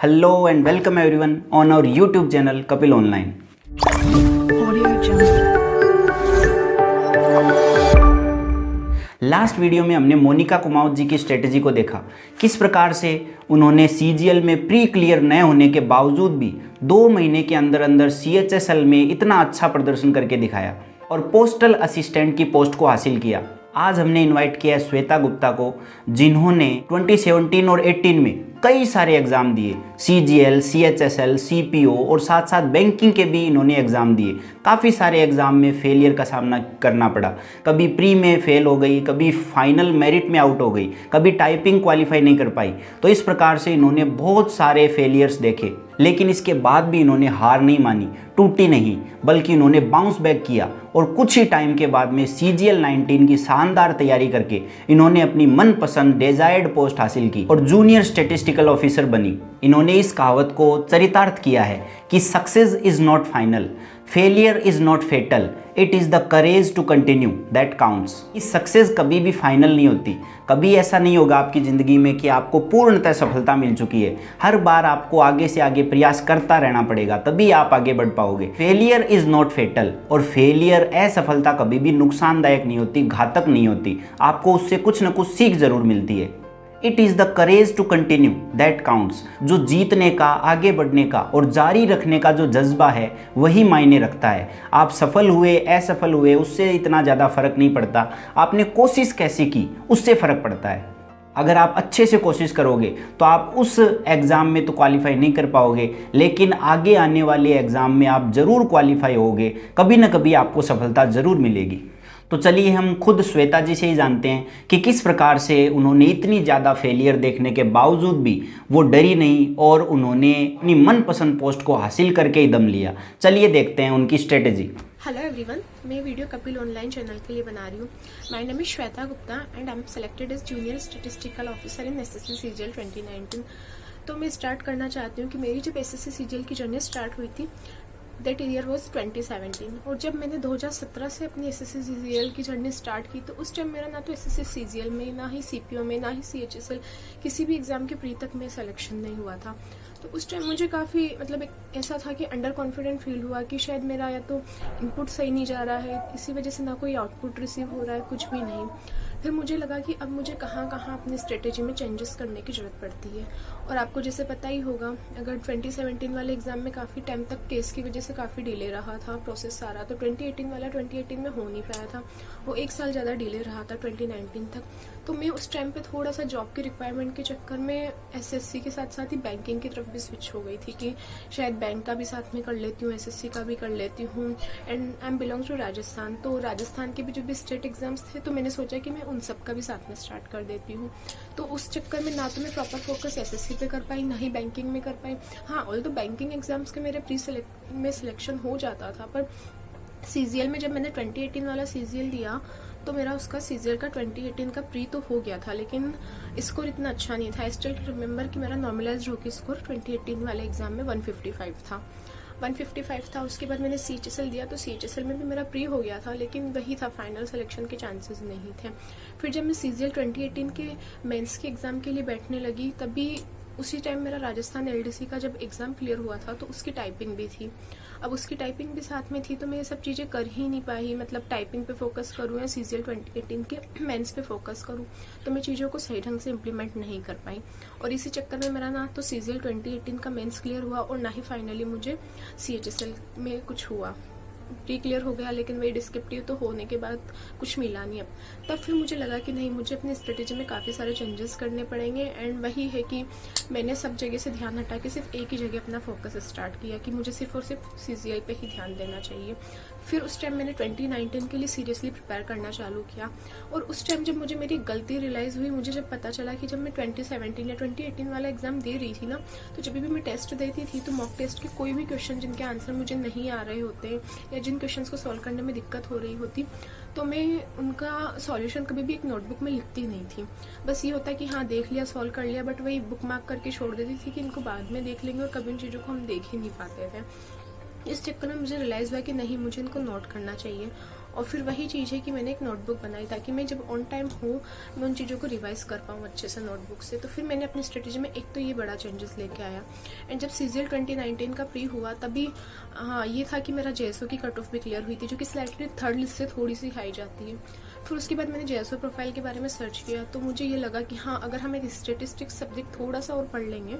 Hello and welcome everyone on our YouTube channel Kapil Online. Last video में हमने मोनिका कुमावत जी की strategy को देखा, किस प्रकार से उन्होंने CGL में प्री क्लियर न होने के बावजूद भी 2 महीने के अंदर अंदर CHSL में इतना अच्छा प्रदर्शन करके दिखाया और पोस्टल असिस्टेंट की पोस्ट को हासिल किया। आज हमने इनवाइट किया है श्वेता गुप्ता को, जिन्होंने 2017 और 18 में कई सारे एग्ज़ाम दिए, CGL, CHSL, CPO और साथ साथ बैंकिंग के भी इन्होंने एग्ज़ाम दिए। काफ़ी सारे एग्ज़ाम में फेलियर का सामना करना पड़ा, कभी प्री में फेल हो गई, कभी फाइनल मेरिट में आउट हो गई, कभी टाइपिंग क्वालिफाई नहीं कर पाई। तो इस प्रकार से इन्होंने बहुत सारे फेलियर्स देखे, लेकिन इसके बाद भी इन्होंने हार नहीं मानी, टूटी नहीं, बल्कि इन्होंने बाउंस बैक किया और कुछ ही टाइम के बाद में CGL 19 की शानदार तैयारी करके इन्होंने अपनी मनपसंद डिजायर्ड पोस्ट हासिल की और जूनियर स्टैटिस्टिकल ऑफिसर बनी। इन्होंने इस कहावत को चरितार्थ किया है कि success is not final, failure is not fatal, it is the courage to continue that counts. इस सक्सेस कभी भी फाइनल नहीं होती, कभी ऐसा नहीं होगा आपकी ज़िंदगी में कि आपको पूर्णतः सफलता मिल चुकी है। हर बार आपको आगे से आगे प्रयास करता रहना पड़ेगा, तभी आप आगे बढ़ पाओगे। फेलियर इज़ नॉट फेटल, और फेलियर असफलता कभी भी नुकसानदायक नहीं होती, घातक नहीं होती, आपको उससे कुछ न कुछ सीख ज़रूर मिलती है। It is the courage to continue that counts. जो जीतने का, आगे बढ़ने का और जारी रखने का जो जज्बा है वही मायने रखता है। आप सफल हुए, असफल हुए, उससे इतना ज़्यादा फर्क नहीं पड़ता, आपने कोशिश कैसे की उससे फ़र्क पड़ता है। अगर आप अच्छे से कोशिश करोगे तो आप उस एग्ज़ाम में तो क्वालिफाई नहीं कर पाओगे, लेकिन आगे आने वाले एग्ज़ाम में आप ज़रूर क्वालिफाई होगे, कभी ना कभी आपको सफलता ज़रूर मिलेगी। तो चलिए हम खुद श्वेता जी से ही जानते हैं कि किस प्रकार से उन्होंने इतनी ज़्यादा फेलियर देखने के बावजूद भी वो डरी नहीं और उन्होंने अपनी मनपसंद पोस्ट को हासिल करके ही दम लिया। चलिए देखते हैं उनकी स्ट्रेटेजी। हेलो एवरीवन, मैं वीडियो कपिल ऑनलाइन चैनल के लिए बना रही हूँ। My name is Shweta Gupta and I am selected as junior statistical officer in SSC CGL 2019। तो मैं स्टार्ट करना चाहती हूँ कि मेरी जब SSC CGL की जर्नी स्टार्ट हुई थी दैट ईयर वॉज 2017, और जब मैंने 2017 से अपनी SSC CGL की जर्नी स्टार्ट की तो उस टाइम मेरा ना तो SSC CGL में, ना ही CPO में, ना ही CHSL किसी भी एग्जाम के प्री तक में सिलेक्शन नहीं हुआ था। तो उस टाइम मुझे काफ़ी एक ऐसा था कि अंडर कॉन्फिडेंट फील हुआ कि शायद मेरा या तो इनपुट सही नहीं जा रहा है, इसी वजह से ना कोई आउटपुट रिसीव हो रहा है, कुछ भी नहीं। फिर मुझे लगा कि अब मुझे कहाँ कहाँ अपनी स्ट्रेटेजी में चेंजेस करने की ज़रूरत पड़ती है। और आपको जैसे पता ही होगा, अगर 2017 वाले एग्जाम में काफ़ी टाइम तक केस की वजह से काफ़ी डिले रहा था प्रोसेस सारा, तो 2018 वाला 2018 में हो नहीं पाया था, वो 1 साल ज़्यादा डिले रहा था 2019 तक। तो मैं उस टाइम पे थोड़ा सा जॉब के रिक्वायरमेंट के चक्कर में SSC के साथ साथ ही बैंकिंग की तरफ भी स्विच हो गई थी कि शायद बैंक का भी साथ में कर लेती हूँ, SSC का भी कर लेती हूँ। And I am belongs to Rajasthan, तो राजस्थान के भी जो भी स्टेट एग्जाम्स थे तो मैंने सोचा कि मैं उन सब का भी साथ में स्टार्ट कर देती हूँ। तो उस चक्कर में ना तो मैं प्रॉपर फोकस SSC पे कर पाई, ना ही बैंकिंग में कर पाई। हाँ, ऑल तो बैंकिंग एग्जाम्स के मेरे में सिलेक्शन हो जाता था, पर CGL में जब मैंने 2018 वाला CGL दिया तो मेरा उसका CGL का 2018 का प्री तो हो गया था, लेकिन स्कोर इतना अच्छा नहीं था। आई स्टिल रिमेंबर कि मेरा नॉर्मलाइज्ड होकर स्कोर 2018 वाले एग्जाम में 155 था। 155 था। उसके बाद मैंने CHSL दिया तो CHSL में भी मेरा प्री हो गया था, लेकिन वही था, फाइनल सिलेक्शन के चांसेस नहीं थे। फिर जब मैं CGL 2018 के मेंस के एग्ज़ाम के लिए बैठने लगी, तभी उसी टाइम मेरा राजस्थान LDC का जब एग्ज़ाम क्लियर हुआ था तो उसकी टाइपिंग भी थी। अब उसकी टाइपिंग भी साथ में थी, तो मैं ये सब चीज़ें कर ही नहीं पाई। टाइपिंग पे फोकस करूँ या CGL 2018 के मेंस पे फोकस करूँ, तो मैं चीज़ों को सही ढंग से इम्प्लीमेंट नहीं कर पाई। और इसी चक्कर में मेरा ना तो CGL 2018 का मेंस क्लियर हुआ और ना ही फाइनली मुझे CHSL में कुछ हुआ। प्री क्लियर हो गया, लेकिन वही डिस्क्रिप्टिव तो होने के बाद कुछ मिला नहीं। अब तब फिर मुझे लगा कि नहीं, मुझे अपनी स्ट्रेटेजी में काफ़ी सारे चेंजेस करने पड़ेंगे। एंड वही है कि मैंने सब जगह से ध्यान हटा के सिर्फ एक ही जगह अपना फोकस स्टार्ट किया कि मुझे सिर्फ और सिर्फ CGL पे ही ध्यान देना चाहिए। फिर उस टाइम मैंने 2019 के लिए सीरियसली प्रिपेयर करना चालू किया। और उस टाइम जब मुझे मेरी गलती रियलाइज़ हुई, मुझे जब पता चला कि जब मैं 2017 या 2018 वाला एग्जाम दे रही थी ना, तो जब भी मैं टेस्ट देती थी तो मॉक टेस्ट के कोई भी क्वेश्चन जिनके आंसर मुझे नहीं आ रहे होते या जिन क्वेश्चंस को सॉल्व करने में दिक्कत हो रही होती, तो मैं उनका सॉल्यूशन कभी भी एक नोटबुक में लिखती नहीं थी। बस ये होता है कि हाँ, देख लिया, सॉल्व कर लिया, बट वही बुक मार्क करके छोड़ देती थी कि इनको बाद में देख लेंगे, और कभी उन चीज़ों को हम देख ही नहीं पाते थे। इस चक्कर में मुझे रियलाइज़ हुआ कि नहीं, मुझे इनको नोट करना चाहिए। और फिर वही चीज़ है कि मैंने एक नोटबुक बनाई ताकि मैं जब ऑन टाइम हूँ मैं उन चीज़ों को रिवाइज कर पाऊँ अच्छे से नोटबुक से। तो फिर मैंने अपनी स्ट्रेटेजी में एक तो ये बड़ा चेंजेस लेके आया। एंड जब CGL 2019 का प्री हुआ तभी हाँ ये था कि मेरा JSO की कट ऑफ भी क्लियर हुई थी, जो कि स्लाइटली थर्ड लिस्ट से थोड़ी सी हाई जाती है। फिर उसके बाद मैंने JSO प्रोफाइल के बारे में सर्च किया तो मुझे ये लगा कि हाँ अगर हम एक स्टेटिस्टिक्स सब्जेक्ट थोड़ा सा और पढ़ लेंगे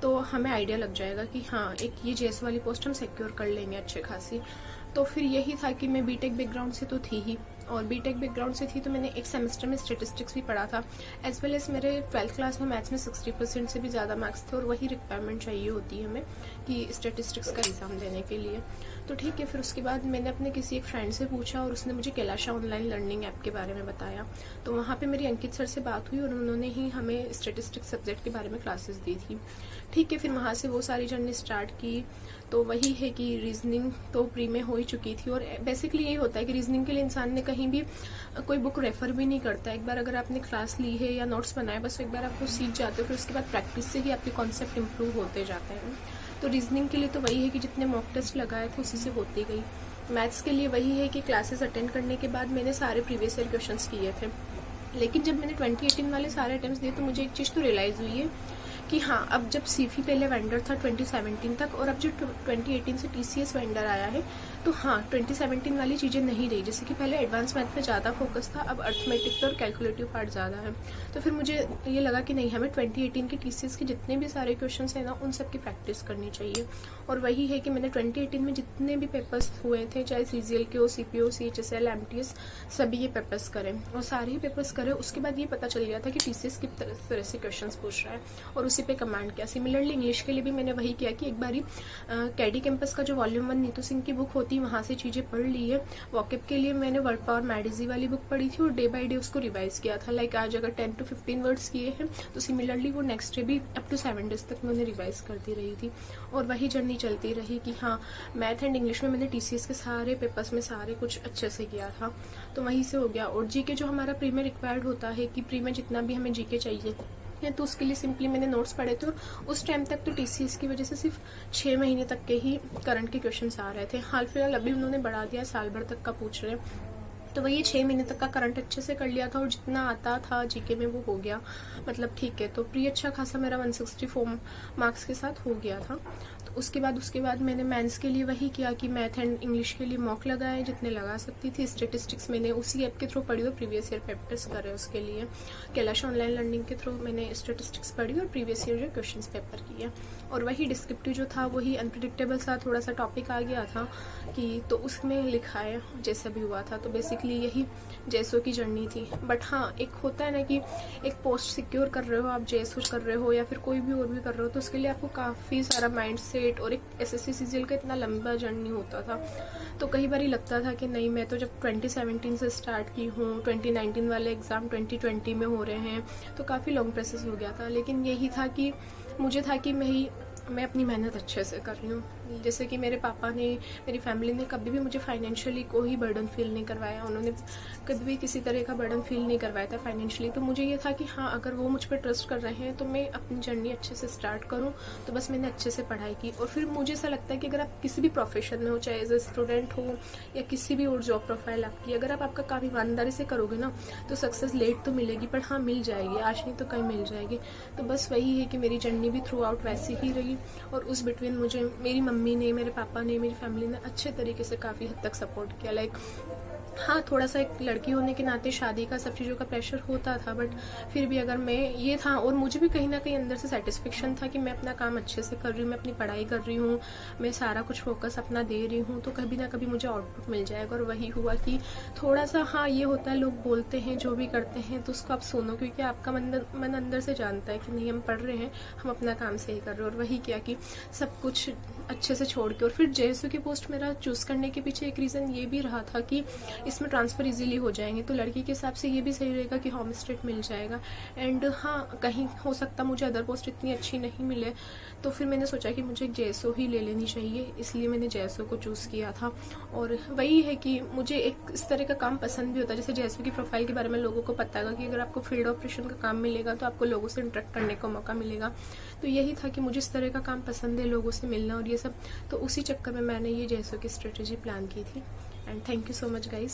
तो हमें आइडिया लग जाएगा कि हाँ एक ये JSO वाली पोस्ट हम सिक्योर कर लेंगे अच्छे खासी। तो फिर यही था कि मैं बीटेक बैकग्राउंड से तो थी ही, और बीटेक बैकग्राउंड से थी तो मैंने एक सेमेस्टर में स्टेटिस्टिक्स भी पढ़ा था, एज वेल एज मेरे 12th क्लास में मैथ्स में 60% से भी ज़्यादा मार्क्स थे, और वही रिक्वायरमेंट चाहिए होती है हमें कि स्टेटिस्टिक्स का एग्ज़ाम देने के लिए। तो ठीक है, फिर उसके बाद मैंने अपने किसी एक फ्रेंड से पूछा और उसने मुझे कैलाश ऑनलाइन लर्निंग ऐप के बारे में बताया। तो वहाँ पे मेरी अंकित सर से बात हुई और उन्होंने ही हमें स्टेटिस्टिक्स सब्जेक्ट के बारे में क्लासेस दी थी। ठीक है, फिर वहाँ से वो सारी जर्नी स्टार्ट की। तो वही है कि रीजनिंग तो प्री में हो ही चुकी थी, और बेसिकली यही होता है कि रीजनिंग के लिए इंसान ने कहीं भी कोई बुक रेफर भी नहीं करता। एक बार अगर आपने क्लास ली है या नोट्स बनाए, बस एक बार आपको सीख जाते हो, फिर उसके बाद प्रैक्टिस से ही आपके कॉन्सेप्ट इंप्रूव होते जाते हैं। तो रीजनिंग के लिए तो वही है कि जितने मॉक टेस्ट लगाए थे उसी से होती गई। मैथ्स के लिए वही है कि क्लासेस अटेंड करने के बाद मैंने सारे प्रीवियस ईयर क्वेश्चंस किए थे, लेकिन जब मैंने 2018 वाले सारे अटेम्प्ट्स दिए तो मुझे एक चीज़ तो रियलाइज़ हुई है कि हाँ अब जब सीफी पहले वेंडर था 2017 तक, और अब जो 2018 से TCS वेंडर आया है, तो हाँ 2017 वाली चीज़ें नहीं रही। जैसे कि पहले एडवांस मैथ पे ज़्यादा फोकस था, अब अर्थमेटिक पे और कैलकुलेटिव पार्ट ज़्यादा है। तो फिर मुझे ये लगा कि नहीं, हमें 2018 के TCS के जितने भी सारे क्वेश्चन हैं ना उन सब की प्रैक्टिस करनी चाहिए। और वही है कि मैंने 2018 में जितने भी पेपर्स हुए थे, चाहे CGL के हो, CPO, CHSL, MTS, सभी ये पेपर्स करें, और सारे ही पेपर्स करें। उसके बाद ये पता चल गया था कि TCS किस तरह से क्वेश्चन पूछ रहा है, और उसी पे कमांड किया। सिमिलरली इंग्लिश के लिए भी मैंने वही किया कि एक बारी कैडी कैंपस का जो वॉल्यूम 1 नीतू सिंह की बुक होती है वहाँ से चीज़ें पढ़ ली है। वॉकअप के लिए मैंने वर्ड पावर मैडिजी वाली बुक पढ़ी थी और डे बाय डे उसको रिवाइज किया था। लाइक आज अगर 10 to 15 वर्ड्स किए हैं तो सिमिलरली वो नेक्स्ट डे भी अप टू 7 डेज तक मैंने रिवाइज करती रही थी, और वही जर्नी चलती रही कि हाँ मैथ एंड इंग्लिश में मैंने TCS के सारे पेपर्स में सारे कुछ अच्छे से किया था। तो वहीं से हो गया। और जीके जो हमारा प्री में रिक्वायर्ड होता है कि प्री में जितना भी हमें जीके चाहिए, तो उसके लिए सिंपली मैंने नोट्स पढ़े थे, और उस टाइम तक तो TCS की वजह से सिर्फ 6 महीने तक के ही करंट के क्वेश्चंस आ रहे थे। हाल फिलहाल अभी उन्होंने बढ़ा दिया, साल भर तक का पूछ रहे हैं। तो वही 6 महीने तक का करंट अच्छे से कर लिया था, और जितना आता था जीके में वो हो गया, मतलब ठीक है। तो प्री अच्छा खासा मेरा 164 मार्क्स के साथ हो गया था। तो उसके बाद मैंने मेंस के लिए वही किया कि मैथ एंड इंग्लिश के लिए मॉक लगाए जितने लगा सकती थी। स्टेटिस्टिक्स मैंने उसी ऐप के थ्रू पढ़ी और प्रीवियस ईयर पेपर्स करे उसके लिए। कैलाश ऑनलाइन लर्निंग के थ्रू मैंने स्टेटिस्टिक्स पढ़ी और प्रीवियस ईयर जो क्वेश्चन पेपर किए। और वही डिस्क्रिप्टिव जो था वही अनप्रिडिक्टेबल सा थोड़ा सा टॉपिक आ गया था कि तो उसमें लिखा है जैसा भी हुआ था। तो बेसिकली यही JSO की जर्नी थी। बट हाँ एक होता है ना कि एक पोस्ट सिक्योर कर रहे हो आप, JSO कर रहे हो या फिर कोई भी और भी कर रहे हो, तो उसके लिए आपको काफ़ी सारा माइंड सेट और एक SSC CGL का इतना लंबा जर्नी होता था। तो कई बार लगता था कि नहीं, मैं तो जब 2017 से स्टार्ट की हूँ, 2019 वाले एग्ज़ाम 2020 में हो रहे हैं, तो काफ़ी लॉन्ग प्रोसेस हो गया था। लेकिन यही था कि मुझे था कि मैं अपनी मेहनत अच्छे से कर रही हूँ। जैसे कि मेरे पापा ने, मेरी फैमिली ने कभी भी मुझे फाइनेंशियली कोई बर्डन फील नहीं करवाया। उन्होंने कभी भी किसी तरह का बर्डन फील नहीं करवाया था फाइनेंशियली। तो मुझे ये था कि हाँ अगर वो मुझ पर ट्रस्ट कर रहे हैं तो मैं अपनी जर्नी अच्छे से स्टार्ट करूँ। तो बस मैंने अच्छे से पढ़ाई की। और फिर मुझे ऐसा लगता है कि अगर आप किसी भी प्रोफेशन में हो, चाहे एज ए स्टूडेंट हो या किसी भी और जॉब प्रोफाइल आपकी, अगर आप आपका काम ईमानदारी से करोगे ना तो सक्सेस लेट तो मिलेगी, पर हाँ मिल जाएगी, आज नहीं तो कल मिल जाएगी। तो बस वही है कि मेरी जर्नी भी थ्रू आउट वैसी ही रही, और उस बिटवीन मुझे मेरी मम्मी ने, मेरे पापा ने, मेरी फैमिली ने अच्छे तरीके से काफ़ी हद तक सपोर्ट किया। लाइक हाँ थोड़ा सा एक लड़की होने के नाते शादी का सब चीज़ों का प्रेशर होता था, बट फिर भी अगर मैं ये था, और मुझे भी कहीं ना कहीं अंदर से सेटिस्फेक्शन था कि मैं अपना काम अच्छे से कर रही हूँ, मैं अपनी पढ़ाई कर रही हूँ, मैं सारा कुछ फोकस अपना दे रही हूँ, तो कभी ना कभी मुझे आउटपुट मिल जाएगा। और वही हुआ कि थोड़ा सा हाँ ये होता है, लोग बोलते हैं जो भी करते हैं तो उसको आप सुनो, क्योंकि आपका मन अंदर से जानता है कि नहीं हम पढ़ रहे हैं, हम अपना काम सही कर रहे हैं। और वही किया कि सब कुछ अच्छे से छोड़ के। और फिर JSO की पोस्ट मेरा चूज़ करने के पीछे एक रीज़न ये भी रहा था कि इसमें ट्रांसफ़र इजीली हो जाएंगे, तो लड़की के हिसाब से ये भी सही रहेगा कि होम स्टेट मिल जाएगा। एंड हाँ कहीं हो सकता मुझे अदर पोस्ट इतनी अच्छी नहीं मिले, तो फिर मैंने सोचा कि मुझे JSO ही ले लेनी चाहिए, इसलिए मैंने JSO को चूज़ किया था। और वही है कि मुझे एक इस तरह का काम पसंद भी होता है। जैसे JSO की प्रोफाइल के बारे में लोगों को पता है कि अगर आपको फील्ड ऑपरेशन का काम मिलेगा तो आपको लोगों से इंटरेक्ट करने का मौका मिलेगा। तो यही था कि मुझे इस तरह का काम पसंद है, लोगों से मिलना और ये सब। तो उसी चक्कर में मैंने ये JSO की स्ट्रेटेजी प्लान की थी। And thank you so much guys.